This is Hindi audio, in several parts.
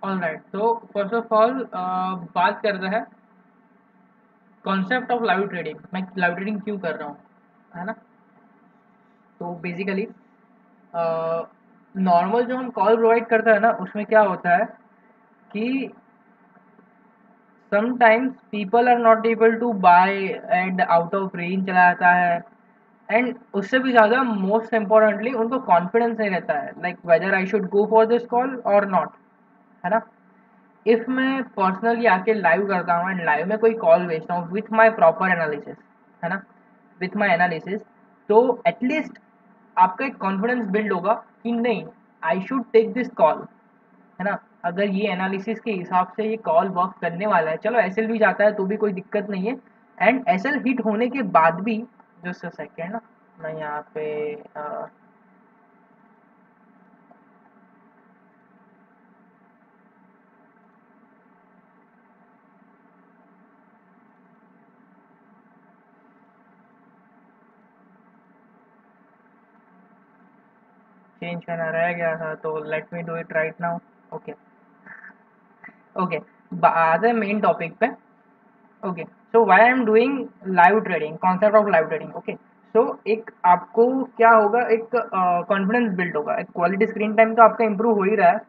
ऑलराइट, तो फर्स्ट ऑफ ऑल बात करते हैं कॉन्सेप्ट ऑफ लाइव ट्रेडिंग। मैं लाइव ट्रेडिंग क्यों कर रहा हूँ, है ना। तो बेसिकली नॉर्मल जो हम कॉल प्रोवाइड करते हैं ना, उसमें क्या होता है कि sometimes people are not able to buy and out of range चला जाता है। एंड उससे भी ज़्यादा मोस्ट इम्पोर्टेंटली उनको कॉन्फिडेंस नहीं रहता है, like whether I should go for this call और नॉट, है ना। इफ़ मैं पर्सनली आके लाइव करता हूँ एंड लाइव में कोई कॉल भेजता हूँ विथ माई प्रॉपर एनालिसिस, है ना, विथ माई एनालिसिस, तो एटलीस्ट आपका एक कॉन्फिडेंस बिल्ड होगा कि नहीं, I should take this call, है ना। अगर ये एनालिसिस के हिसाब से ये कॉल वर्क करने वाला है, चलो एसएल भी जाता है तो भी कोई दिक्कत नहीं है। एंड एसएल हिट होने के बाद भी, जस्ट अ सेकेंड ना, मैं यहाँ पे चेंज करना रह गया था, तो let me do it right now. Okay, okay, आते हैं मेन टॉपिक पे। Okay, so why I am doing live trading, concept of live trading. Okay, so एक आपको क्या होगा, एक कॉन्फिडेंस बिल्ड होगा, एक क्वालिटी स्क्रीन टाइम तो आपका इंप्रूव हो ही रहा है।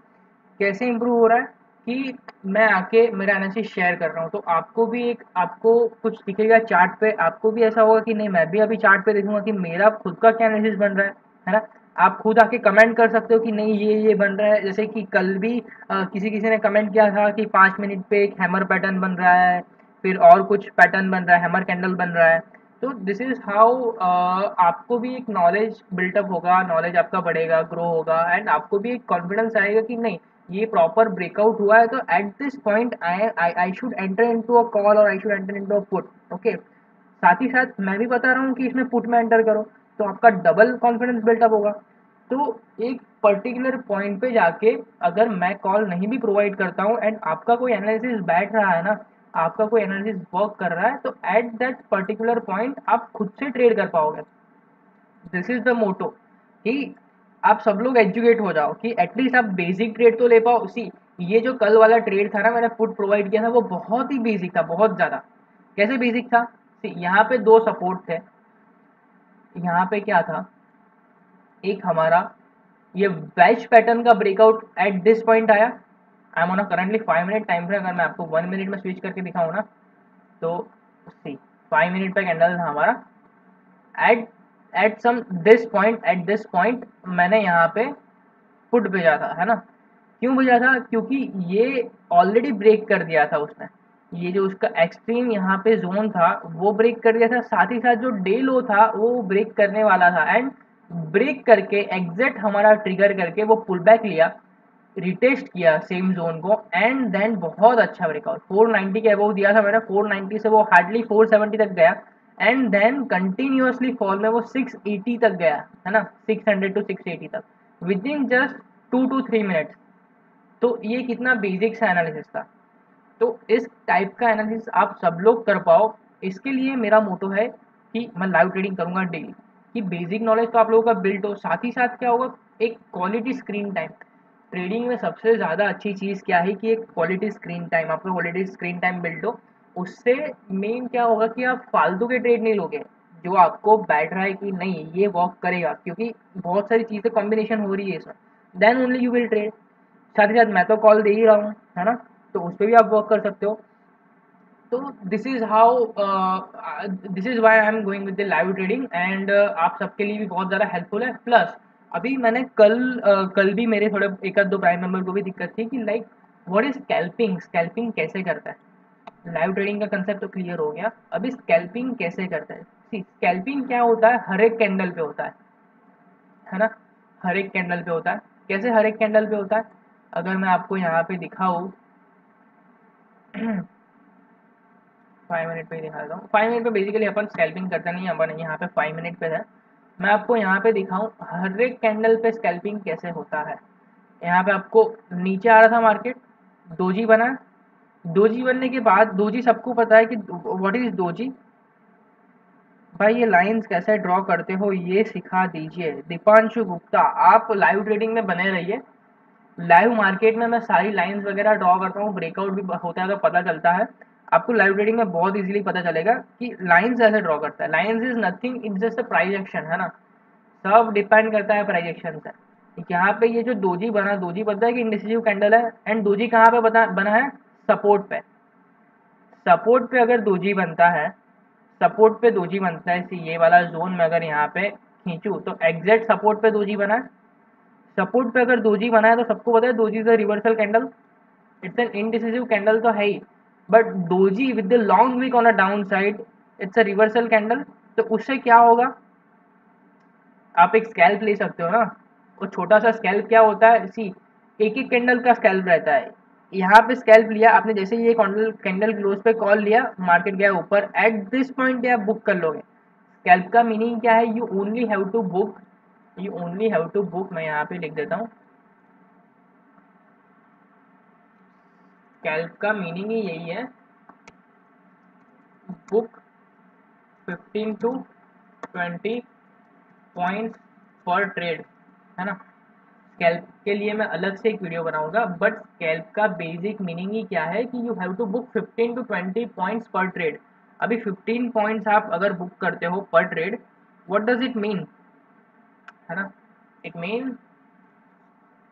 कैसे इंप्रूव हो रहा है कि मैं आके मेरा एनालिसिस शेयर कर रहा हूँ, तो आपको भी एक, आपको कुछ दिखेगा चार्ट पे, आपको भी ऐसा होगा कि नहीं, मैं भी अभी चार्ट पे देखूंगा कि मेरा खुद का क्या एनालिसिस बन रहा है ना। आप खुद आके कमेंट कर सकते हो कि नहीं ये बन रहा है। जैसे कि कल भी किसी किसी ने कमेंट किया था कि 5 मिनट पे एक हैमर पैटर्न बन रहा है, फिर और कुछ पैटर्न बन रहा है, हैमर कैंडल बन रहा है। तो दिस इज हाउ आपको भी एक नॉलेज बिल्टअप होगा, नॉलेज आपका बढ़ेगा, ग्रो होगा, एंड आपको भी एक कॉन्फिडेंस आएगा कि नहीं, ये प्रॉपर ब्रेकआउट हुआ है, तो at this point I should enter into a call और I should enter into a put. Okay, साथ ही साथ मैं भी बता रहा हूँ कि इसमें पुट में एंटर करो, तो आपका डबल कॉन्फिडेंस बिल्टअप होगा। तो एक पर्टिकुलर पॉइंट पे जाके अगर मैं कॉल नहीं भी प्रोवाइड करता हूँ एंड आपका कोई एनालिसिस बैठ रहा है ना, आपका कोई एनालिसिस वर्क कर रहा है, तो एट दैट पर्टिकुलर पॉइंट आप खुद से ट्रेड कर पाओगे। दिस इज द मोटो कि आप सब लोग एजुकेट हो जाओ, कि एटलीस्ट आप बेसिक ट्रेड तो ले पाओ। सी, ये जो कल वाला ट्रेड था ना, मैंने पुट प्रोवाइड किया था, वो बहुत ही बेसिक था, बहुत ज़्यादा। कैसे बेसिक था, सी यहाँ पे दो सपोर्ट थे, यहाँ पे क्या था, एक हमारा ये बैच पैटर्न का ब्रेकआउट एट दिस पॉइंट आया। I am on currently 5 minute time frame, अगर मैं आपको 1 मिनट में स्विच करके दिखाऊँ ना, तो सी 5 मिनट का कैंडल था हमारा। At at some this point, at this point मैंने यहाँ पे पुट भेजा था, है ना। क्यों भेजा था, क्योंकि ये ऑलरेडी ब्रेक कर दिया था उसने, ये जो उसका एक्सट्रीम यहाँ पे जोन था वो ब्रेक कर दिया था, साथ ही साथ जो डे लो था वो ब्रेक करने वाला था। एंड ब्रेक करके एग्जैक्ट हमारा ट्रिगर करके वो पुल बैक लिया, रिटेस्ट किया सेम जोन को, एंड देन बहुत अच्छा ब्रेकआउट 490 के अबव दिया था मैंने, 490 से वो हार्डली 470 तक गया, एंड देन कंटिन्यूअसली फॉल में वो 680 तक गया, है ना, 600 टू 680 तक with in just 2 to 3 minutes. तो ये कितना बेसिक सा एनालिसिस था। तो इस टाइप का एनालिसिस आप सब लोग कर पाओ, इसके लिए मेरा मोटो है कि मैं लाइव ट्रेडिंग करूंगा डेली, कि बेसिक नॉलेज तो आप लोगों का बिल्ड हो, साथ ही साथ क्या होगा, एक क्वालिटी स्क्रीन टाइम। ट्रेडिंग में सबसे ज़्यादा अच्छी चीज़ क्या है कि एक क्वालिटी स्क्रीन टाइम, आपका क्वालिटी स्क्रीन टाइम बिल्ड हो। उससे मेन क्या होगा कि आप फालतू के ट्रेड नहीं लोगे, जो आपको बैठ रहा है कि नहीं ये वर्क करेगा, क्योंकि बहुत सारी चीज़ें कॉम्बिनेशन हो रही है इसमें, then only you will trade. साथ ही साथ मैं तो कॉल दे ही रहा हूँ, है ना, तो उस पर भी आप वर्क कर सकते हो। तो this is how, this is why I am going with the live trading, and आप सबके लिए भी बहुत ज़्यादा हेल्पफुल है। प्लस अभी मैंने कल भी मेरे थोड़े एक आध दो प्राइम मेंबर को भी दिक्कत थी कि like what is scalping, scalping कैसे करता है। लाइव ट्रेडिंग का कंसेप्ट तो क्लियर हो गया, अभी स्कैल्पिंग कैसे करता है। सी, स्कैल्पिंग क्या होता है, हर एक कैंडल पे होता है ना, हर एक कैंडल पे होता है। कैसे हर एक कैंडल पे होता है, अगर मैं आपको यहाँ पे दिखाऊँ 5 मिनट पे ही दिखा देता हूँ। 5 मिनट पे बेसिकली अपन स्कैल्पिंग करते नहीं, अपन यहाँ पे 5 मिनट पे है। मैं आपको यहाँ पे दिखाऊँ हर एक कैंडल पे स्कैल्पिंग कैसे होता है। यहाँ पे आपको नीचे आ रहा था मार्केट, दोजी बना, दोजी बनने के बाद, दोजी सबको पता है कि व्हाट इज दोजी। भाई ये लाइंस कैसे ड्रॉ करते हो ये सिखा दीजिए दीपांशु गुप्ता, आप लाइव ट्रेडिंग में बने रहिए। लाइव मार्केट में मैं सारी लाइंस वगैरह ड्रॉ करता हूँ, ब्रेकआउट भी होता है तो पता चलता है। आपको लाइव ट्रेडिंग में बहुत इजीली पता चलेगा कि लाइंस ऐसे ड्रॉ करता है। Lines is nothing, it's just a price action, है ना। सब डिपेंड करता है प्राइस एक्शन से। यहाँ पे ये जो दोजी बना, दोजी पता है कि इंडिसिजिव कैंडल है, एंड दोजी कहाँ पे बना है, सपोर्ट पे। सपोर्ट पे अगर दोजी बनता है, सपोर्ट पे दोजी बनता है, ये वाला जोन में अगर यहाँ पे खींचूं तो एग्जैक्ट सपोर्ट पे दोजी बना है। सपोर्ट पे अगर दोजी बना है तो सबको पता है doji is a reversal candle, it's an indecisive candle तो है ही, but doji with the long wick on a down side, it's a reversal candle. तो उससे क्या होगा, आप एक स्कैल्प ले सकते हो ना। वो छोटा सा स्कैल्प क्या होता है, सी एक एक कैंडल का स्कैल्प रहता है। यहाँ पे स्कैल्प लिया आपने, जैसे ये कैंडल कैंडल क्लोज पे कॉल लिया, मार्केट गया ऊपर, एट दिस पॉइंट आप बुक कर लोगे। स्कैल्प का मीनिंग क्या है, you only have to book, you only have to book, मैं यहाँ पे लिख देता हूँ। स्कैल्प का मीनिंग ही यही है, बुक 15 to 20 पॉइंट्स पर ट्रेड, है ना। स्कैल्प के लिए मैं अलग से एक वीडियो बनाऊंगा, बट स्कैल्प का बेसिक मीनिंग ही क्या है कि you have to book 15 to 20 points पर ट्रेड। अभी 15 पॉइंट्स आप अगर बुक करते हो पर trade, what does it mean, है ना। इट मीन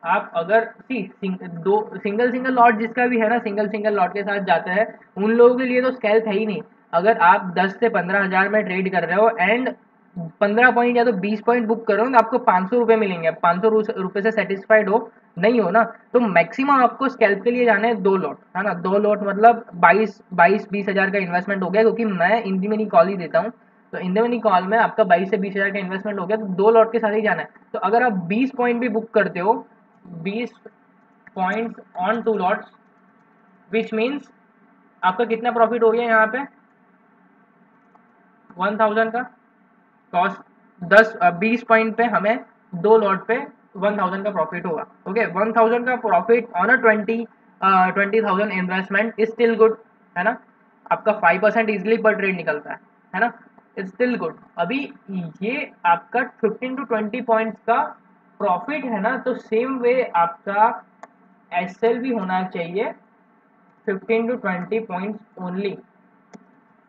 आप अगर सिंगल सिंगल लॉट जिसका भी है ना, सिंगल सिंगल लॉट के साथ जाता है, उन लोगों के लिए तो स्कैल्प है ही नहीं। अगर आप 10 से 15 हज़ार में ट्रेड कर रहे हो एंड 15 पॉइंट या तो 20 पॉइंट बुक करो तो आपको 500 रुपये मिलेंगे, 500 रुपये से सेटिस्फाइड हो नहीं हो ना, तो मैक्सिमम आपको स्कैल्प के लिए जाने हैं 2 लॉट, है ना। 2 लॉट मतलब 22-20 हज़ार का इन्वेस्टमेंट हो गया, क्योंकि मैं इन दी मनी कॉल ही देता हूँ। तो इन द मनी कॉल में आपका 22 से 20 हज़ार का इन्वेस्टमेंट हो गया, तो 2 लॉट के साथ ही जाना है। तो अगर आप 20 पॉइंट भी बुक करते हो, 20 points on 2 lots, which means आपका कितना प्रॉफिट हो गया यहाँ पे, 1000 का कॉस्ट। 20 पॉइंट पे हमें 2 लॉट पे 1000 का प्रॉफिट होगा। ओके, 1000 का profit on a 20,000 investment is still good, है ना। आपका 5% इजिली पर ट्रेड निकलता है ना। It's still good. अभी ये आपका 15 to 20 पॉइंट्स का प्रॉफिट है ना, तो सेम वे आपका एसएल भी होना चाहिए 15 to 20 points only,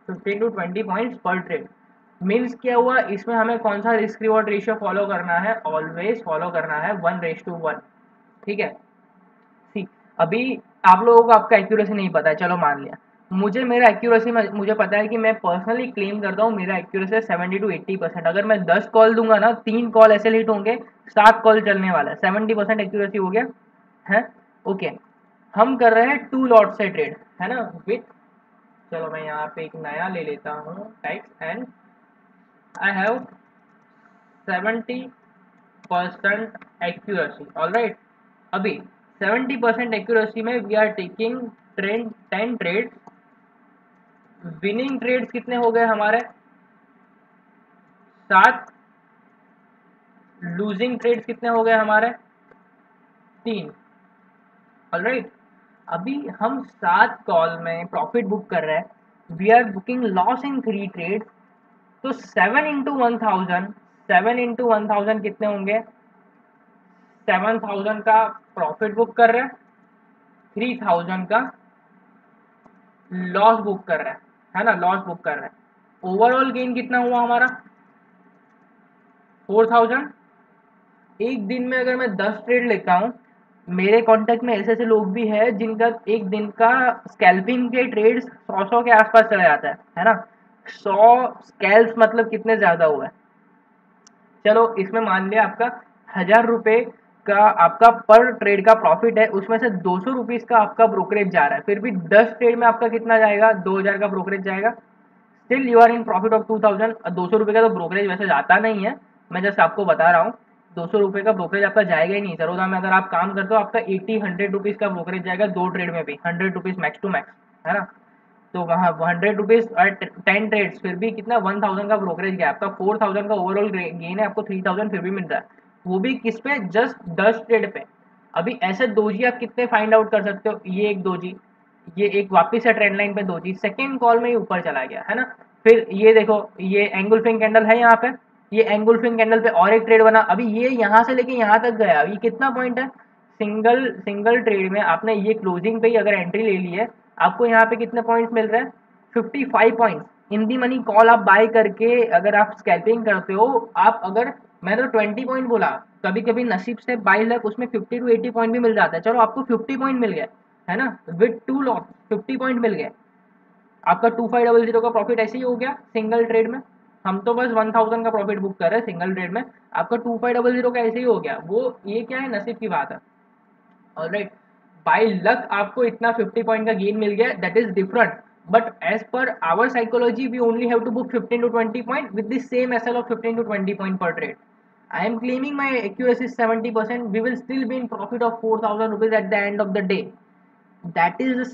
15 to 20 points पर ट्रेड। मीन्स क्या हुआ, इसमें हमें कौन सा रिस्क रिवॉर्ड रेशियो फॉलो करना है, ऑलवेज फॉलो करना है 1:1। ठीक है। सी अभी आप लोगों को आपका एक्यूरेसी नहीं पता है, चलो मान लिया। मुझे मेरा एक्यूरेसी में मुझे पता है कि मैं पर्सनली क्लेम करता हूँ मेरा एक्यूरेसी है 70 to 80%। अगर मैं 10 कॉल दूंगा ना, 3 कॉल ऐसे हिट होंगे, 7 कॉल चलने वाला है, 70% एक्यूरेसी हो गया है। ओके, हम कर रहे हैं 2 लॉट से ट्रेड, है ना, विथ, चलो मैं यहाँ पे एक नया ले लेता हूँ text, and I have 70% accuracy, alright. अभी 70% एक्यूरेसी में we are taking trend 10 trade. Winning trades कितने हो गए हमारे, 7। लूजिंग ट्रेड्स कितने हो गए हमारे, 3, ऑलराइट। अभी हम 7 कॉल में प्रॉफिट बुक कर रहे हैं, we are booking loss in 3 trade. तो 7 into 1000, 7 into 1000 कितने होंगे, 7000 का प्रॉफिट बुक कर रहे हैं, 3000 का लॉस बुक कर रहा है ना, लॉस बुक कर रहा है। ओवरऑल गेन कितना हुआ हमारा, 4000। एक दिन में अगर मैं 10 ट्रेड लेता हूँ, मेरे कांटेक्ट में ऐसे ऐसे लोग भी है जिनका एक दिन का स्कैल्पिंग के ट्रेड 100 के आसपास चला जाता है ना। 100 स्कैल्प मतलब कितने ज्यादा हुआ है। चलो इसमें मान लिया आपका 1000 रुपये का आपका पर ट्रेड का प्रॉफिट है, उसमें से 200 रुपीज का आपका ब्रोकरेज जा रहा है, फिर भी 10 ट्रेड में आपका कितना जाएगा, 2000 का ब्रोकरेज जाएगा। Still you are in profit of 2000। 200 रुपये का तो ब्रोकरेज वैसे जाता नहीं है, मैं जस्ट आपको बता रहा हूँ। 200 रुपये का ब्रोकरेज आपका जाएगा ही नहीं। सरोदा में अगर आप काम करते हो, आपका 80-100 रुपीज़ का ब्रोकरेज जाएगा 2 ट्रेड में भी, 100 रुपीज़ मैक्स टू मैक्स, है ना। तो वहाँ 100 रुपीज़ और 10 ट्रेड्स, फिर भी कितना 1000 का ब्रोकरेज गया आपका, 4000 का ओवरऑल गेन है, आपको 3000 फिर भी मिल रहा है, वो भी किस पे, जस्ट 10 ट्रेड पे। अभी ऐसे दोजी आप कितने फाइंड आउट कर सकते हो, ये एक दोजी, ये एक वापस से ट्रेंड लाइन पे दोजी, सेकेंड कॉल में ही ऊपर चला गया, है ना। फिर ये देखो, ये एंगुलफिंग कैंडल है यहाँ पे, ये एंगुलफिंग कैंडल पे और एक ट्रेड बना, अभी ये यहाँ से लेके यहाँ तक गया, ये कितना पॉइंट है, सिंगल सिंगल ट्रेड में आपने ये क्लोजिंग पे ही अगर एंट्री ले ली है, आपको यहाँ पे कितने पॉइंट्स मिल रहे हैं? 55 points. In the money call आप बाय करके अगर आप स्कैल्पिंग करते हो, आप अगर, मैंने तो 20 पॉइंट बोला, कभी कभी नसीब से बाई लक उसमें 50 टू 80 पॉइंट भी मिल जाता है, चलो आपको 50 पॉइंट मिल गया है ना, विद 2 लॉट 50 पॉइंट मिल गए, आपका 2500 का प्रॉफिट ऐसे ही हो गया सिंगल ट्रेड में। हम तो बस 1000 का प्रॉफिट बुक कर रहे हैं सिंगल ट्रेड में, आपका 2500 का ऐसे ही हो गया। वो ये क्या है, नसीब की बात है। ऑलराइट, बाय लक आपको इतना 50 पॉइंट का गेन मिल गया, that is different, but as per our psychology we only have to book 15 to 20 point with the same SL of 15 to 20 point पर trade. I am claiming my accuracy is 70%. We will still be in profit of 4,000 rupees at the end of the day. That is the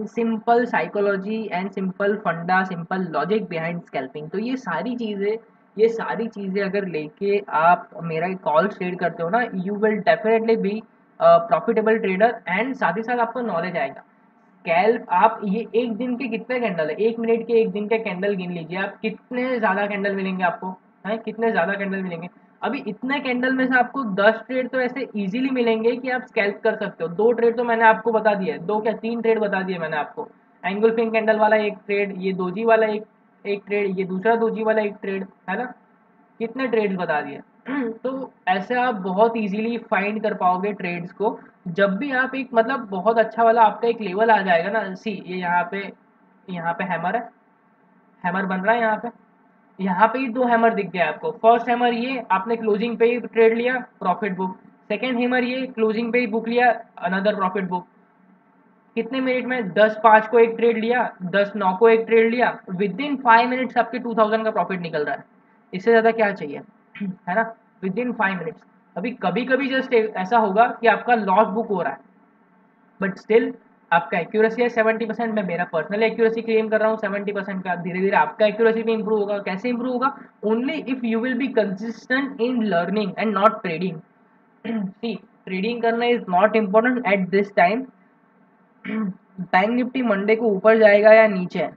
simple psychology and simple funda, simple logic behind scalping. तो ये सारी चीज़ें अगर लेके आप मेरा कॉल ट्रेड करते हो ना, you will definitely be profitable trader, and साथ ही साथ आपको नॉलेज आएगा। स्कैल्प आप ये एक दिन के कितने कैंडल है, एक मिनट के एक दिन के कैंडल गिन लीजिए आप, कितने ज़्यादा कैंडल मिलेंगे आपको, हैं कितने ज़्यादा कैंडल मिलेंगे। अभी इतने कैंडल में से आपको 10 ट्रेड तो ऐसे इजीली मिलेंगे कि आप स्कैल्प कर सकते हो। 2 ट्रेड तो मैंने आपको बता दिया है, 2 क्या 3 ट्रेड बता दिए मैंने आपको। एंगुलफिंग कैंडल वाला एक ट्रेड, ये दोजी वाला एक एक ट्रेड, ये दूसरा दोजी वाला एक ट्रेड, है ना, कितने ट्रेड्स बता दिए। तो ऐसे आप बहुत इजीली फाइंड कर पाओगे ट्रेड्स को। जब भी आप एक मतलब बहुत अच्छा वाला आपका एक लेवल आ जाएगा ना, सी ये यहाँ पे हैमर है, हैमर बन रहा है यहाँ पे ही 2 हैमर दिख गया आपको। फर्स्ट हैमर ये आपने क्लोजिंग पे ही ट्रेड लिया, प्रॉफिट बुक। सेकेंड हैमर ये क्लोजिंग पे ही बुक लिया, अनदर प्रॉफिट बुक। कितने मिनट में? 10:05 को एक ट्रेड लिया, 10:09 को एक ट्रेड लिया, विद इन 5 मिनट्स आपके 2000 का प्रॉफिट निकल रहा है। इससे ज़्यादा क्या चाहिए है ना, विद इन 5 मिनट्स। अभी कभी कभी जस्ट ऐसा होगा कि आपका लॉस बुक हो रहा है, बट स्टिल आपका एक्यूरेसी है 70%। मैं मेरा पर्सनल एक्यूरेसी क्लेम कर रहा हूँ 70% का। धीरे धीरे आपका एक्यूरेसी भी इंप्रूव होगा। कैसे इंप्रूव होगा? Only if you will be consistent in learning and not trading. See, trading करना is not important at this time. Bank Nifty Monday को ऊपर जाएगा या नीचे,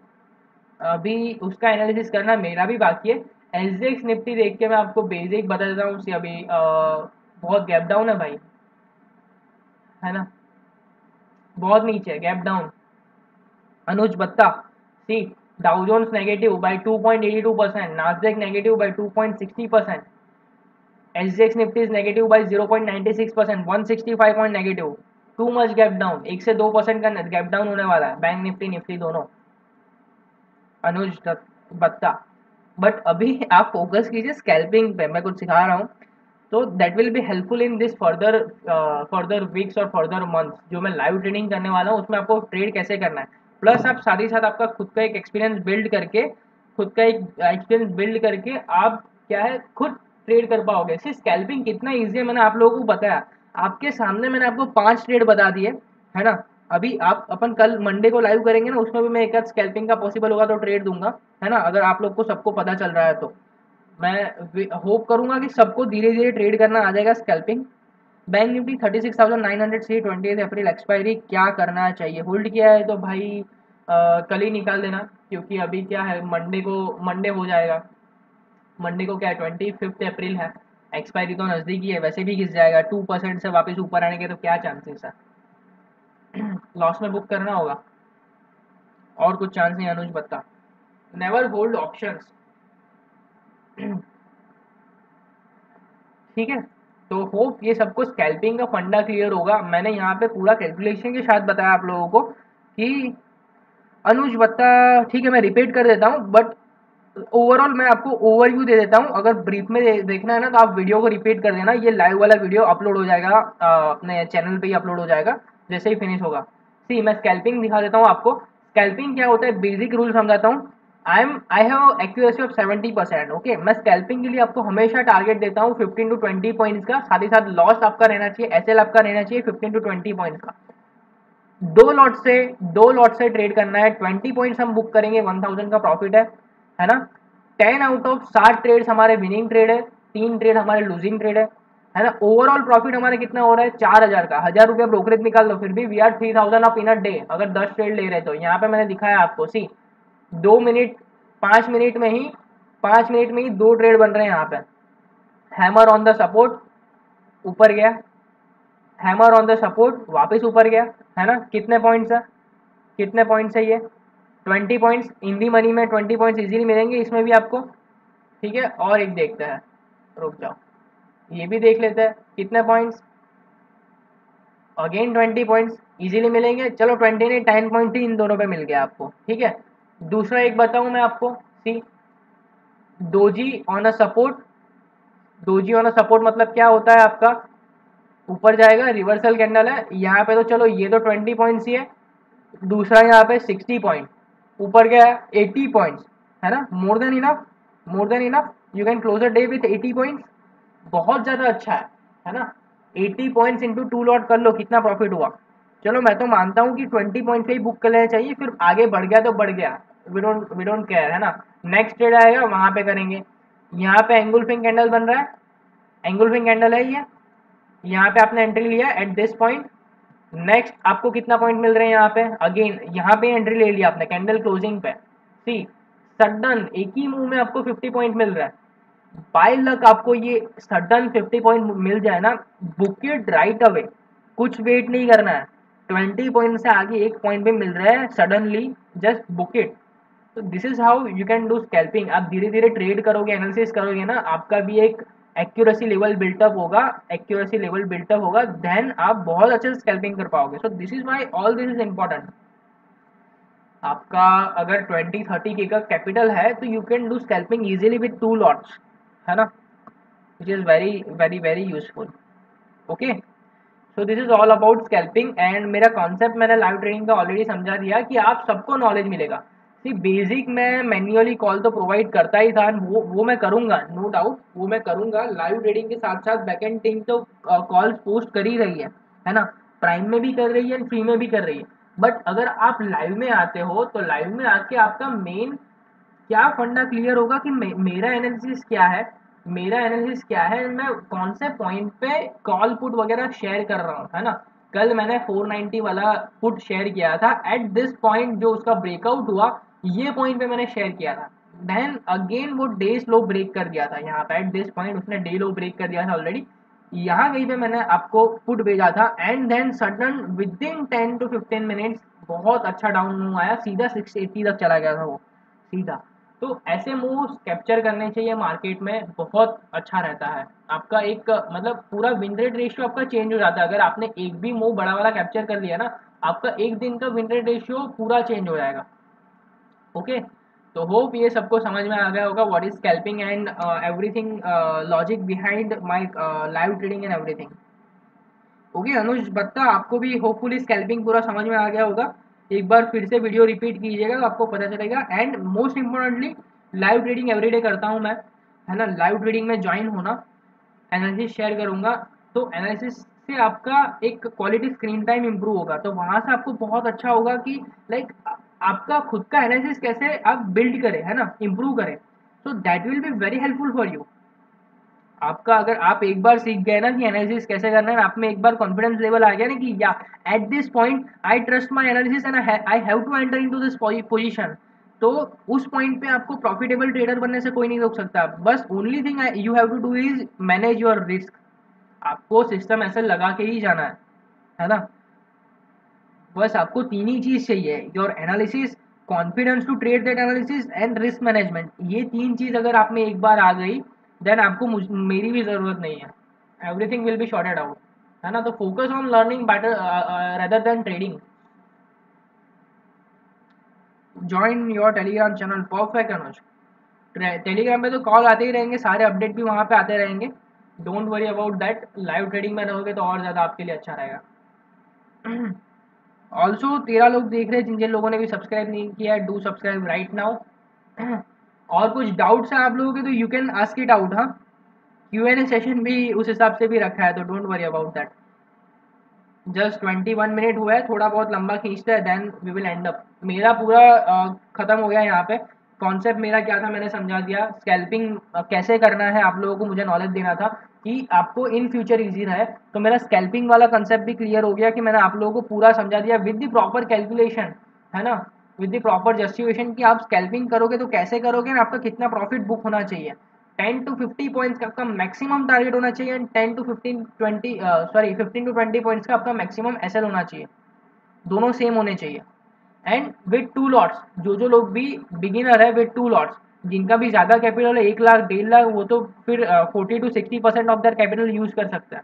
अभी उसका एनालिसिस करना मेरा भी बाकी है। एसजीएक्स निफ्टी देख के मैं आपको बेसिक बता देता हूँ। अभी बहुत गैप डाउन है भाई, है ना, बहुत नीचे है, gap down. Anuj Batta, see, Dow Jones negative by 2.82%, Nasdaq negative by 2.60%, SGX Nifty is negative by 0.96%, 165 point negative. Too much gap down, 1 से 2% का गैप डाउन होने वाला है बैंक निफ्टी निफ्टी दोनों। अनुज बत्ता, बट अभी आप फोकस कीजिए स्कैल्पिंग पे, मैं कुछ सिखा रहा हूँ, तो that will be helpful in this further weeks और फर्दर मंथ्स। जो मैं लाइव ट्रेडिंग करने वाला हूँ उसमें आपको ट्रेड कैसे करना है, प्लस आप साथ ही साथ आपका खुद का एक एक्सपीरियंस बिल्ड करके, आप क्या है खुद ट्रेड कर पाओगे। सिर्फ स्कैल्पिंग कितना ईजी है मैंने आप लोगों को बताया, आपके सामने मैंने आपको 5 ट्रेड बता दिए, है ना। अभी आप अपन कल मंडे को लाइव करेंगे ना, उसमें भी मैं एक आध स्कैल्पिंग का पॉसिबल होगा तो ट्रेड दूंगा, है ना, अगर आप लोग को सबको पता चल रहा है तो। मैं होप करूंगा कि सबको धीरे धीरे ट्रेड करना आ जाएगा स्कैल्पिंग। बैंक निफ्टी 36,900 से 28 अप्रैल एक्सपायरी, क्या करना चाहिए? होल्ड किया है तो भाई कल ही निकाल देना, क्योंकि अभी क्या है, मंडे हो जाएगा। मंडे को क्या है, 25 अप्रैल है, एक्सपायरी तो नज़दीक ही है, वैसे भी घिस जाएगा 2% से वापस ऊपर आने के, तो क्या चांसेस है। लॉस में बुक करना होगा, और कुछ चांस नहीं। अनुज बत्ता, नेवर होल्ड ऑप्शंस। ठीक है, तो होप ये सबको स्कैल्पिंग का फंडा क्लियर होगा। मैंने यहाँ पे पूरा कैलकुलेशन के साथ बताया आप लोगों को कि अनुज बत्ता, ठीक है मैं रिपीट कर देता हूँ, बट ओवरऑल मैं आपको ओवरव्यू दे देता हूँ। अगर ब्रीफ में देखना है ना तो आप वीडियो को रिपीट कर देना, ये लाइव वाला वीडियो अपलोड हो जाएगा, अपने चैनल पे ही अपलोड हो जाएगा जैसे ही फिनिश होगा। सी, मैं स्कैल्पिंग दिखा देता हूँ आपको। स्कैल्पिंग क्या होता है, बेसिक रूल समझाता हूँ। I have accuracy of 70%। Okay, मैं स्कैल्पिंग के लिए आपको हमेशा टारगेट देता हूँ 15 टू 20 पॉइंट्स का, साथ ही साथ लॉस आपका रहना चाहिए, एसएल आपका रहना चाहिए 15 टू 20 पॉइंट्स का। दो लॉट से ट्रेड करना है, 20 पॉइंट्स हम बुक करेंगे, 1000 का प्रॉफिट है ना। 10 आउट ऑफ 7 ट्रेड्स हमारे विनिंग ट्रेड है, 3 ट्रेड हमारे लूजिंग ट्रेड है ना। ओवरऑल प्रॉफिट हमारे कितना हो रहा है, 4000 का। 1000 रुपया ब्रोकरेज निकाल दो, फिर भी we are 3000 off in a day, अगर 10 ट्रेड ले रहे तो। यहाँ पे मैंने दिखाया आपको, सी, 2 मिनट 5 मिनट में ही 2 ट्रेड बन रहे हैं यहाँ पे। हैमर ऑन द सपोर्ट, ऊपर गया, हैमर ऑन द सपोर्ट, वापस ऊपर गया, है ना। कितने पॉइंट्स है, कितने पॉइंट्स है ये 20 पॉइंट्स। इन दी मनी में 20 पॉइंट्स इजीली मिलेंगे इसमें भी आपको, ठीक है। और एक देखते हैं, रुक जाओ, ये भी देख लेते हैं कितने पॉइंट्स, अगेन 20 पॉइंट्स इजीली मिलेंगे। चलो 20 नहीं 10 पॉइंट ही इन दोनों पे मिल गया आपको, ठीक है। दूसरा एक बताऊं मैं आपको, see doji on a support. Doji on a support मतलब क्या होता है आपका, ऊपर जाएगा, रिवर्सल कैंडल है यहाँ पे, तो चलो ये तो 20 पॉइंट्स ही है। दूसरा यहाँ पे 60 पॉइंट, ऊपर गया 80 पॉइंट्स, है ना। More than enough, more than enough, you can close a day with 80 points, बहुत ज़्यादा अच्छा है ना। 80 पॉइंट्स इंटू 2 लॉट कर लो, कितना प्रॉफिट हुआ। चलो मैं तो मानता हूँ कि 20 पॉइंट से ही बुक कर लेना चाहिए, फिर आगे बढ़ गया तो बढ़ गया, वी डोंट केयर, है ना। नेक्स्ट ट्रेड आएगा वहाँ पे करेंगे। यहाँ पे एंगुलफिंग कैंडल बन रहा है, एंगुलफिंग कैंडल है ये, यहाँ पे आपने एंट्री लिया एट दिस पॉइंट। नेक्स्ट आपको कितना पॉइंट मिल रहे हैं यहाँ पे, अगेन यहाँ पे एंट्री ले लिया आपने कैंडल क्लोजिंग पे, सी सडन एक ही मूव में आपको 50 पॉइंट मिल रहा है। बाय लक आपको ये सडन 50 पॉइंट मिल जाए ना, बुक इट राइट अवे, कुछ वेट नहीं करना है। 20 पॉइंट से आगे एक पॉइंट भी मिल रहा है सडनली, जस्ट बुक इट। तो this is how you can do scalping. आप धीरे धीरे ट्रेड करोगे, एनालिसिस करोगे ना, आपका भी एक एक्यूरेसी लेवल बिल्टअप होगा, एक्यूरेसी लेवल बिल्टअप होगा, देन आप बहुत अच्छे से स्कैल्पिंग कर पाओगे। So this is why all this is important. आपका अगर 20-30 के का कैपिटल है तो you can do scalping easily with 2 lots, है ना, which is very very very useful. Okay, so this is all about scalping and मेरा कॉन्सेप्ट मैंने लाइव ट्रेडिंग का ऑलरेडी समझा दिया कि आप सबको नॉलेज मिलेगा। सी बेसिक मैं मैन्युअली कॉल तो प्रोवाइड करता ही था, वो मैं करूँगा, नो डाउट वो मैं करूँगा। लाइव ट्रेडिंग के साथ साथ बैकएंड टीम तो कॉल्स पोस्ट कर ही रही है ना। प्राइम में भी कर रही है, फ्री में भी कर रही है। बट अगर आप लाइव में आते हो तो लाइव में आके आपका मेन क्या फंडा क्लियर होगा कि मेरा एनालिसिस क्या है, मेरा एनालिसिस क्या है, मैं कौन से पॉइंट पे कॉल पुट वगैरह शेयर कर रहा हूँ, है ना। कल मैंने 490 वाला पुट शेयर किया था एट दिस पॉइंट, जो उसका ब्रेकआउट हुआ ये पॉइंट पे मैंने शेयर किया था। देन अगेन वो डे स्लो ब्रेक कर दिया था, यहाँ पे एट दिस पॉइंट उसने डे लो ब्रेक कर दिया था ऑलरेडी। यहाँ कहीं पे मैंने आपको पुट भेजा था and then sudden within 10 to 15 minutes बहुत अच्छा डाउन मूव आया, सीधा 680 तक चला गया था वो, सीधा। तो ऐसे मूव कैप्चर करने चाहिए मार्केट में, बहुत अच्छा रहता है आपका एक मतलब पूरा विन रेट रेशियो आपका चेंज हो जाता है। अगर आपने एक भी मूव बड़ा वाला कैप्चर कर लिया ना, आपका एक दिन का विन रेट रेशियो पूरा चेंज हो जाएगा। ओके, तो होप ये सबको समझ में आ गया होगा what is scalping and everything, logic behind my live trading and everything. Okay Anuj Batta, आपको भी होपफुली स्कैल्पिंग पूरा समझ में आ गया होगा। एक बार फिर से वीडियो रिपीट कीजिएगा तो आपको पता चलेगा। And most importantly live trading everyday करता हूँ मैं, है ना। लाइव ट्रेडिंग में ज्वाइन होना, एनालिसिस शेयर करूँगा, तो एनालिसिस से आपका एक क्वालिटी स्क्रीन टाइम इंप्रूव होगा, तो वहाँ से आपको बहुत अच्छा होगा कि लाइक आपका खुद का एनालिसिस कैसे आप बिल्ड करें, है ना, इंप्रूव करें। तो that will be very helpful for you. आपका अगर आप एक बार सीख गए ना कि एनालिसिस कैसे करना है, आप में एक बार कॉन्फिडेंस लेवल आ गया ना कि या at this point I trust my analysis and I have to enter into this position, तो उस पॉइंट पे आपको प्रॉफिटेबल ट्रेडर बनने से कोई नहीं रोक सकता। बस only thing you have to do is manage your risk. आपको सिस्टम ऐसे लगा के ही जाना है ना। बस आपको तीन ही चीज चाहिए, your analysis, confidence to trade that analysis and risk management. ये तीन चीज अगर आप में एक बार आ गई, देन आपको मेरी भी जरूरत नहीं है, everything will be shorted out, है ना। तो focus on learning better rather than trading. Join your Telegram channel, perfect Anuj. Telegram पे तो कॉल आते ही रहेंगे, सारे अपडेट भी वहाँ पे आते रहेंगे, don't worry about that. Live trading में रहोगे तो और ज़्यादा आपके लिए अच्छा रहेगा। ऑल्सो 13 लोग देख रहे हैं, जिन जिन लोगों ने भी सब्सक्राइब नहीं किया है, डू सब्सक्राइब राइट नाउ। और कुछ डाउट्स है आप लोगों के तो you can ask it out, हाँ। Q&A सेशन भी उस हिसाब से भी रखा है, तो don't worry about that. Just 21 minute हुआ है, थोड़ा बहुत लंबा खींचते हैं, then we will end up. मेरा पूरा खत्म हो गया यहाँ पे। कॉन्सेप्ट मेरा क्या था मैंने समझा दिया, स्कैल्पिंग कैसे करना है आप लोगों को मुझे नॉलेज देना था कि आपको इन फ्यूचर ईजी रहे। तो मेरा स्कैल्पिंग वाला कंसेप्ट भी क्लियर हो गया कि मैंने आप लोगों को पूरा समझा दिया विद द प्रॉपर कैलकुलेशन, है ना, विद द प्रॉपर जस्टिफिकेशन कि आप स्कैल्पिंग करोगे तो कैसे करोगे और आपका कितना प्रॉफिट बुक होना चाहिए। 10 to 50 पॉइंट्स का आपका मैक्सिमम टारगेट होना चाहिए एंड 15 to 20 पॉइंट्स का आपका मैक्सिमम एसएल होना चाहिए, दोनों सेम होने चाहिए। एंड विद 2 लॉट्स, जो लोग भी बिगिनर है विद 2 लॉट्स, जिनका भी ज़्यादा कैपिटल है 1 लाख 1.5 लाख, वो तो फिर 40 to 60% of their capital use कर सकता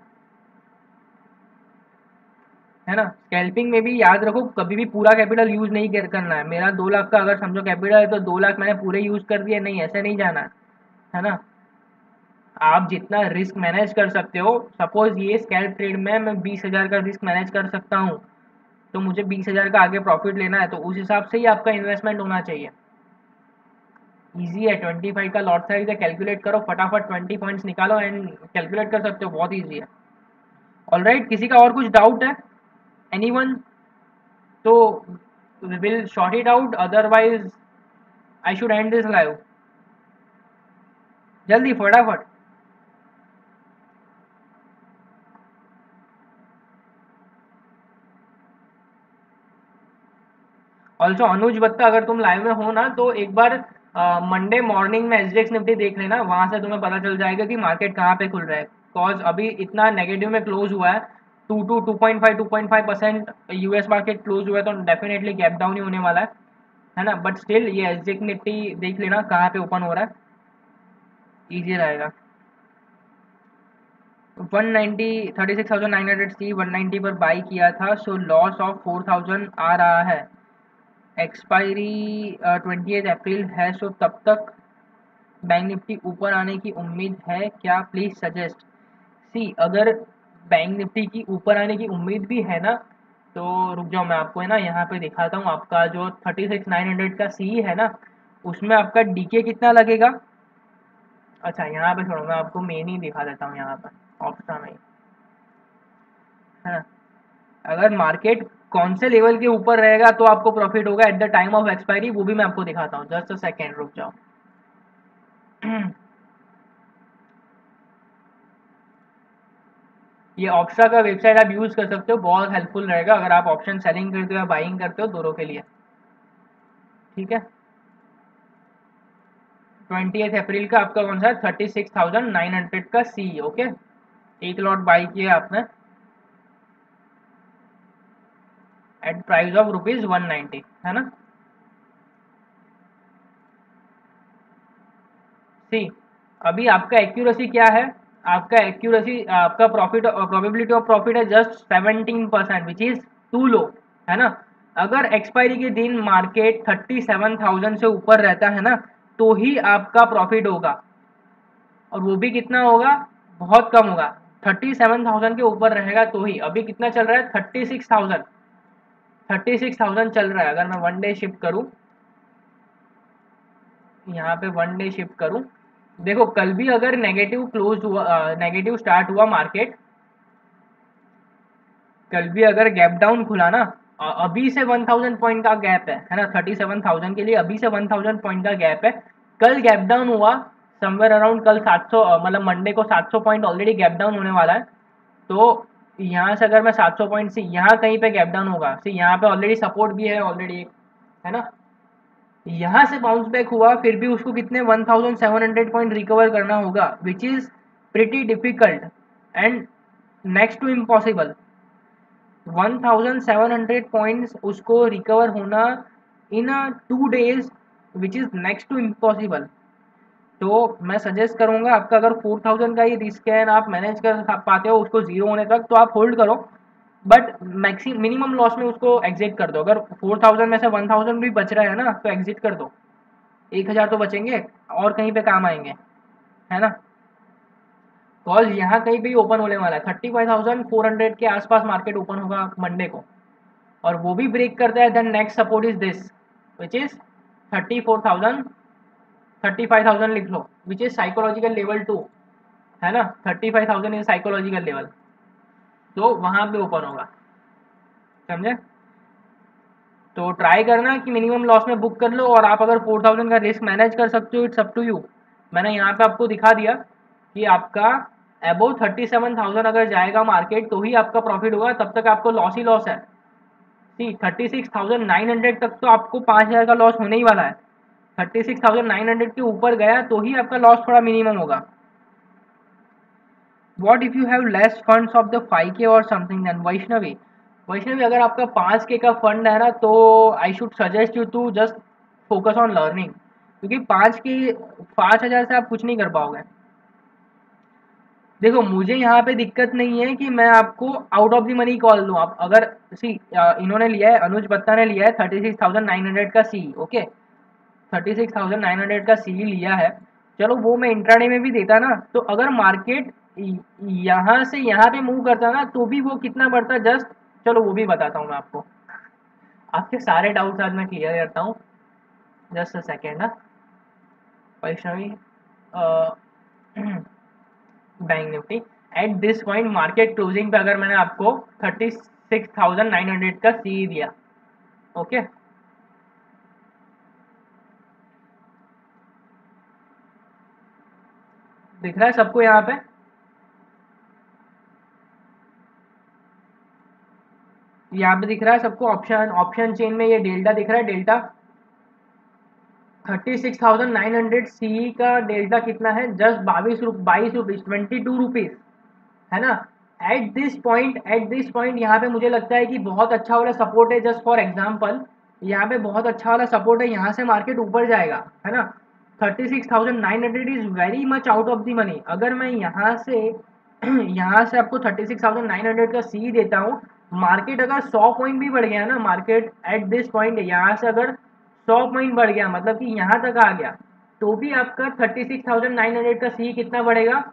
है ना। स्कैल्पिंग में भी याद रखो कभी भी पूरा कैपिटल यूज नहीं करना है। मेरा 2 लाख का अगर समझो कैपिटल है तो 2 लाख मैंने पूरे यूज कर दिए, नहीं ऐसे नहीं जाना है ना। आप जितना रिस्क मैनेज कर सकते हो, सपोज ये स्कैल्प ट्रेड में मैं 20,000 का रिस्क मैनेज कर सकता हूँ, तो मुझे 20,000 का आगे प्रॉफिट लेना है, तो उस हिसाब से ही आपका इन्वेस्टमेंट होना चाहिए। इजी है, 25 का लॉट साइज है, कैलकुलेट करो फटाफट 20 पॉइंट्स निकालो एंड कैलकुलेट कर सकते हो, बहुत ईजी है। ऑलराइट, किसी का और कुछ डाउट है? एनीवन? तो will short it out, otherwise I should and this live. जल्दी फटाफट। ऑल्सो अनुज बत्ता, अगर तुम लाइव में हो ना तो एक बार मंडे मॉर्निंग में एसजीएक्स निफ्टी देख लेना, वहां से तुम्हें पता चल जाएगा कि मार्केट कहाँ पे खुल रहा है। बिकॉज अभी इतना नेगेटिव में क्लोज हुआ है, 2.5% यूएस मार्केट क्लोज हुआ है, तो डेफिनेटली गैप डाउन ही होने वाला है ना। बट स्टिल ये एसजीएक्स निफ्टी देख लेना कहाँ पे ओपन हो रहा है, ईजी रहेगा। 190 36,900 सी 190 पर बाई किया था, सो लॉस ऑफ 4,000 आ रहा है। एक्सपायरी 28 अप्रैल है, सो तब तक बैंक निफ्टी ऊपर आने की उम्मीद है क्या, प्लीज सजेस्ट। सी, अगर बैंक निफ्टी की ऊपर आने की उम्मीद भी है ना, तो रुक जाओ मैं आपको है ना यहाँ पे दिखाता हूँ। आपका जो 36,900 का सी है ना, उसमें आपका डीके कितना लगेगा। अच्छा यहाँ पे छोड़ो, मैं आपको मेन ही दिखा देता हूँ यहाँ पर ऑप्शन में, है ना। अगर मार्केट कौन से लेवल के ऊपर रहेगा तो आपको प्रॉफिट होगा at the time of expiry, वो भी मैं आपको दिखाता हूँ। जस्ट अ सेकेंड, रुक जाओ। ये ऑप्शा का वेबसाइट आप यूज कर सकते हो, बहुत हेल्पफुल रहेगा अगर आप ऑप्शन सेलिंग करते हो या बाइंग करते हो, दोनों के लिए। ठीक है, 28 अप्रैल का आपका कौन सा है, 36,900 का सी। ओके, एक लॉट बाई किया आपने एट प्राइस ऑफ ₹190, है ना। सी, अभी आपका एक्यूरेसी क्या है, आपका एक्यूरेसी, आपका प्रॉफिट प्रोबेबिलिटी ऑफ प्रॉफिट है just 17%, which is to low, है ना। अगर एक्सपायरी के दिन मार्केट 37,000 से ऊपर रहता है ना, तो ही आपका प्रॉफिट होगा, और वो भी कितना होगा, बहुत कम होगा। 37,000 के ऊपर रहेगा तो ही। अभी कितना चल रहा है, 36,000 चल रहा है। अगर मैं वन डे शिफ्ट करूं, यहाँ पे वन डे शिफ्ट करूं, देखो कल भी अगर नेगेटिव क्लोज हुआ, नेगेटिव स्टार्ट हुआ मार्केट, कल भी अगर गैप डाउन खुला ना, अभी से 1,000 पॉइंट का गैप है ना, 37,000 के लिए अभी से 1,000 पॉइंट का गैप है। कल गैप डाउन हुआ समवेयर अराउंड, कल 700, मतलब मंडे को 700 पॉइंट ऑलरेडी गैप डाउन होने वाला है। तो यहाँ से अगर मैं 700 पॉइंट से यहाँ कहीं पे गैप डाउन होगा, सी यहाँ पे ऑलरेडी सपोर्ट भी है ऑलरेडी, है ना। यहाँ से बाउंस बैक हुआ, फिर भी उसको कितने 1,700 पॉइंट रिकवर करना होगा, which is pretty difficult and next to impossible. 1,700 points उसको रिकवर होना in 2 days, which is next to impossible. तो मैं सजेस्ट करूंगा आपका, अगर 4,000 का ही रिस्क है ना, आप मैनेज कर पाते हो उसको जीरो होने तक, तो आप होल्ड करो। बट मैक्सिमम मिनिमम लॉस में उसको एग्जिट कर दो। अगर 4,000 में से 1,000 भी बच रहा है ना, तो एग्जिट कर दो, 1,000 तो बचेंगे और कहीं पे काम आएंगे, है ना। कॉज यहाँ कहीं पे ही ओपन होने वाला है, 35,400 के आसपास मार्केट ओपन होगा मंडे को, और वो भी ब्रेक करता है, then next support is this, which is 34,000, 35,000 लिख लो, विच इज साइकोलॉजिकल लेवल 2, है ना। 35,000 इज साइकोलॉजिकल लेवल, तो वहां पे ओपन होगा, समझे। तो ट्राई करना कि मिनिमम लॉस में बुक कर लो, और आप अगर 4,000 का रिस्क मैनेज कर सकते हो, इट्स अप टू यू। मैंने यहाँ पे आपको दिखा दिया कि आपका अबोव 37,000 अगर जाएगा मार्केट तो ही आपका प्रॉफिट होगा, तब तक आपको लॉस ही लॉस है। सी 36,900 तक तो आपको 5,000 का लॉस होने ही वाला है, 36,900 के ऊपर गया तो ही आपका लॉस थोड़ा मिनिमम होगा. What if you have less funds of the 5K or something then Vaishnavi. Vaishnavi अगर आपका 5K का फंड है ना तो I should suggest you to just focus on learning, क्योंकि 5,000 से आप कुछ नहीं कर पाओगे. देखो मुझे यहाँ पे दिक्कत नहीं है कि मैं आपको out of the money call दूँ. आप अगर सी इन्होंने लिया है, अनुज बत्ता ने लिया है 36,900 का सी. ओके, 36,900 का सी लिया है. चलो वो मैं इंट्राडे में भी देता ना, तो अगर मार्केट यहाँ से यहाँ पे मूव करता ना तो भी वो कितना बढ़ता जस्ट. चलो वो भी बताता हूँ मैं आपको. आपके सारे डाउट्स आज मैं क्लियर करता हूँ. जस्ट अ सेकेंड ना Vaishnavi. Bank Nifty eight this point market closing पे अगर मैंने आपको 36,900 का सी दिया. ओके, दिख रहा है सबको यहाँ पे. यहाँ पे दिख रहा है सबको. ऑप्शन ऑप्शन चेन में ये डेल्टा दिख रहा है. डेल्टा 36,900 सी का डेल्टा कितना है जस्ट 22 रुपीज 22 रुपीज है ना. एट दिस पॉइंट यहाँ पे मुझे लगता है कि बहुत अच्छा वाला सपोर्ट है. जस्ट फॉर एग्जाम्पल यहाँ पे बहुत अच्छा वाला सपोर्ट है. यहाँ से मार्केट ऊपर जाएगा है ना. 36,900 is very much out of the money. अगर मैं यहाँ से यहाँ से आपको 36,900 का सी देता हूँ, मार्केट अगर 100 पॉइंट भी बढ़ गया ना, मार्केट एट दिस पॉइंट यहाँ से अगर 100 पॉइंट बढ़ गया मतलब कि यहाँ तक आ गया, तो भी आपका 36,900 का सी कितना बढ़ेगा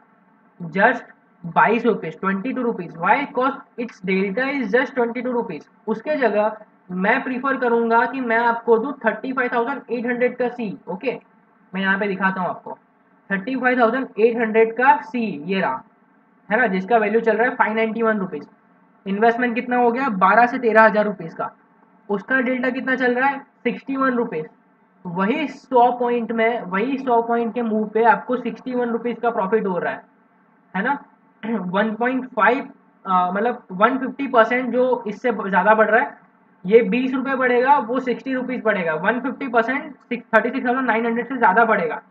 just 22 rupees 22 rupees. Why cost it's delta is just 22 rupees. उसके जगह मैं प्रीफर करूंगा कि मैं आपको दूं 35,800 का सी. ओके, मैं यहाँ पे दिखाता हूँ आपको. 35,800 का सी ये रहा है ना, जिसका वैल्यू चल रहा है 591 रुपीज. इन्वेस्टमेंट कितना हो गया 12 से 13 हज़ार रुपीज का. उसका डेल्टा कितना चल रहा है 61 रुपीज. वही 100 पॉइंट के मूव पे आपको 61 रुपीज का प्रॉफिट हो रहा है ना. 1.5 मतलब 150% जो इससे ज़्यादा बढ़ रहा है. ये 20 रुपये बढ़ेगा, वो 60 रुपीज बढ़ेगा. 150% 36,900 से ज़्यादा बढ़ेगा.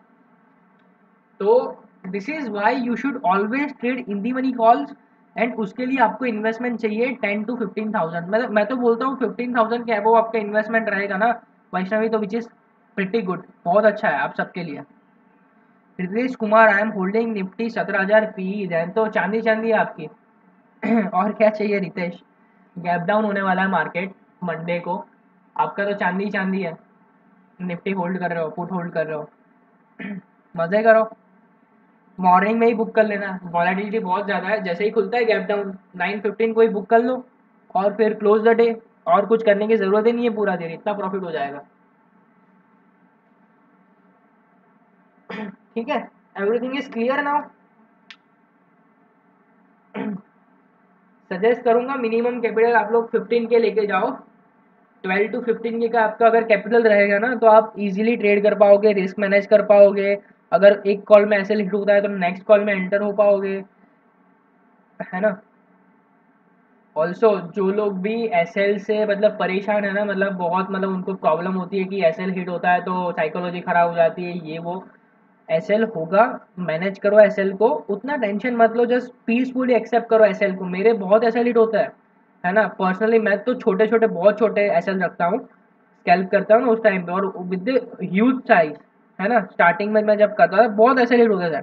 तो this is why you should always trade in the money calls. And उसके लिए आपको इन्वेस्टमेंट चाहिए 10 to 15,000. मतलब मैं तो बोलता हूँ 15,000 के अबव आपका इन्वेस्टमेंट रहेगा ना वैष्णवी, तो विच इज़ प्रिटी गुड, बहुत अच्छा है आप सबके लिए. Ritesh Kumar, I am holding Nifty 17,000 P. Then तो चांदी चांदी है आपकी. और क्या चाहिए रितेश. गैप डाउन होने वाला है मार्केट मंडे को. आपका तो चांदी चांदी है. निफ्टी होल्ड कर रहे हो, पुट होल्ड कर रहे हो. मजे करो. मॉर्निंग में ही बुक कर लेना. वॉलेटिलिटी बहुत ज़्यादा है. जैसे ही खुलता है गैप डाउन 9:15 को ही बुक कर लो और फिर क्लोज द डे. और कुछ करने की ज़रूरत ही नहीं है, पूरा दिन इतना प्रॉफिट हो जाएगा. ठीक है, everything is clear now. Suggest करूंगा मिनिमम कैपिटल आप लोग 15 के लेके जाओ. 12 to 15 के का आपका अगर कैपिटल रहेगा ना तो आप इजीली ट्रेड कर पाओगे, रिस्क मैनेज कर पाओगे. अगर एक कॉल में ऐसे हिट होता है तो नेक्स्ट कॉल में एंटर हो पाओगे, है ना. ऑल्सो जो लोग भी एसएल से मतलब परेशान है ना, मतलब बहुत मतलब उनको प्रॉब्लम होती है कि एसएल हिट होता है तो साइकोलॉजी खराब हो जाती है ये वो. एसएल होगा, मैनेज करो एसएल को, उतना टेंशन मत लो. जस्ट पीसफुली एक्सेप्ट करो एसएल को. मेरे बहुत एसएल हिट होता है ना. पर्सनली मैं तो छोटे छोटे बहुत छोटे एसएल रखता हूँ, स्कैल्प करता हूँ ना उस टाइम पे, और विद ह्यूज साइज है ना. स्टार्टिंग में मैं जब करता था बहुत एसएल हिट होता था.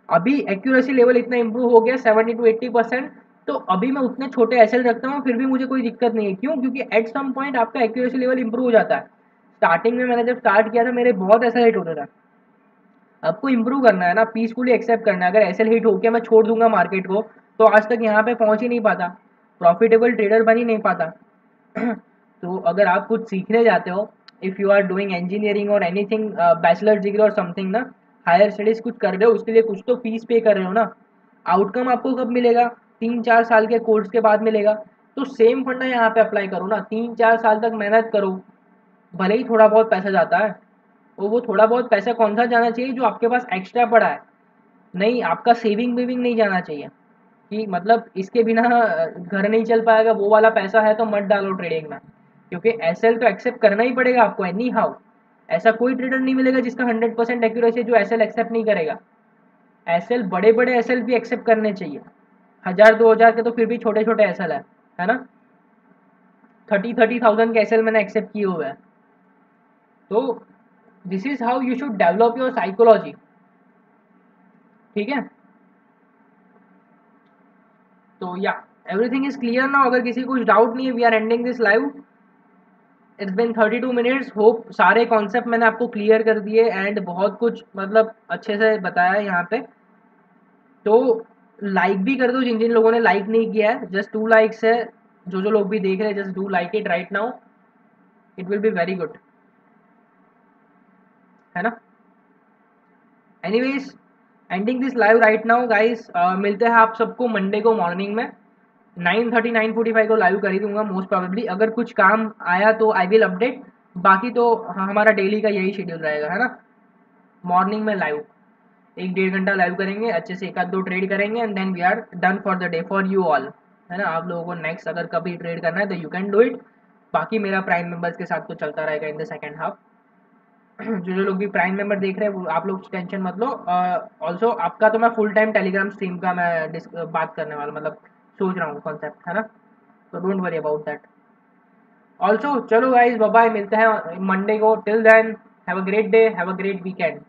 अभी एक्यूरेसी लेवल इतना इंप्रूव हो गया 70 to 80%. तो अभी मैं उतने छोटे एसएल रखता हूँ फिर भी मुझे कोई दिक्कत नहीं है. क्यों? क्योंकि एट सम पॉइंट आपका एक्यूरेसी लेवल इंप्रूव हो जाता है. स्टार्टिंग में मैंने जब स्टार्ट किया था मेरे बहुत ऐसा हिट होता था. आपको इंप्रूव करना है ना, पीसफुली एक्सेप्ट करना है. अगर एसएल हिट होकर मैं छोड़ दूंगा मार्केट को तो आज तक यहाँ पे पहुंच ही नहीं पाता, प्रॉफिटेबल ट्रेडर बन ही नहीं पाता. तो अगर आप कुछ सीखने जाते हो, if you are doing engineering और एनीथिंग, बैचलर डिग्री और समथिंग ना, हायर स्टडीज़ कुछ कर रहे हो, उसके लिए कुछ तो फीस पे कर रहे हो ना. आउटकम आपको कब मिलेगा? 3-4 साल के कोर्स के बाद मिलेगा. तो सेम फंडा यहाँ पे अप्लाई करो ना. 3-4 साल तक मेहनत करो, भले ही थोड़ा बहुत पैसा जाता है. वो थोड़ा बहुत पैसा कौन सा जाना चाहिए? जो आपके पास एक्स्ट्रा पड़ा है. नहीं, आपका सेविंग वेविंग नहीं जाना चाहिए कि मतलब इसके बिना घर नहीं चल पाएगा, वो वाला पैसा है तो मत डालो ट्रेडिंग में. क्योंकि एसएल तो एक्सेप्ट करना ही पड़ेगा आपको एनी हाउ. ऐसा कोई ट्रेडर नहीं मिलेगा जिसका 100% एक्यूरेसी जो एसएल एक्सेप्ट नहीं करेगा। एसएल बड़े बड़े एसएल भी एक्सेप्ट करने चाहिए, 1000-2000 के तो फिर भी छोटे छोटे एसएल है ना, 30,000 के एसएल मैंने एक्सेप्ट किए हुए हैं। तो this is how you should develop your psychology, ठीक है। तो या एवरीथिंग इज क्लियर ना, अगर किसी को कुछ डाउट नहीं है, we are ending this live. It's been 32 minutes. Hope सारे कॉन्सेप्ट मैंने आपको क्लियर कर दिए एंड बहुत कुछ मतलब अच्छे से बताया यहाँ पे। तो लाइक भी कर दो जिन जिन लोगों ने लाइक नहीं किया है, जस्ट 2 लाइक्स है। जो जो लोग भी देख रहे हैं just do like it right now, it will be very good, है ना। Anyways ending this live right now guys. मिलते हैं आप सबको मंडे को मॉर्निंग में 9:30 9:45 को लाइव कर ही दूंगा मोस्ट प्रोबेबली। अगर कुछ काम आया तो आई विल अपडेट, बाकी तो हमारा डेली का यही शेड्यूल रहेगा, है ना। मॉर्निंग में लाइव 1-1.5 घंटा लाइव करेंगे, अच्छे से 1-2 ट्रेड करेंगे and then we are done for the day for you all, है ना। आप लोगों को नेक्स्ट अगर कभी ट्रेड करना है तो यू कैन डू इट। बाकी मेरा प्राइम मेंबर्स के साथ तो चलता रहेगा इन द सेकेंड हाफ। जो जो लोग भी प्राइम मेंबर देख रहे हैं वो आप लोग टेंशन मत लो। ऑल्सो आपका तो मैं फुल टाइम टेलीग्राम स्ट्रीम का मैं बात करने वाला, मतलब सोच रहा हूँ कॉन्सेप्ट, है ना। तो don't worry about that. Also चलो गाइज बाय बाय, मिलते हैं मंडे को। Till then have a great day, have a great weekend.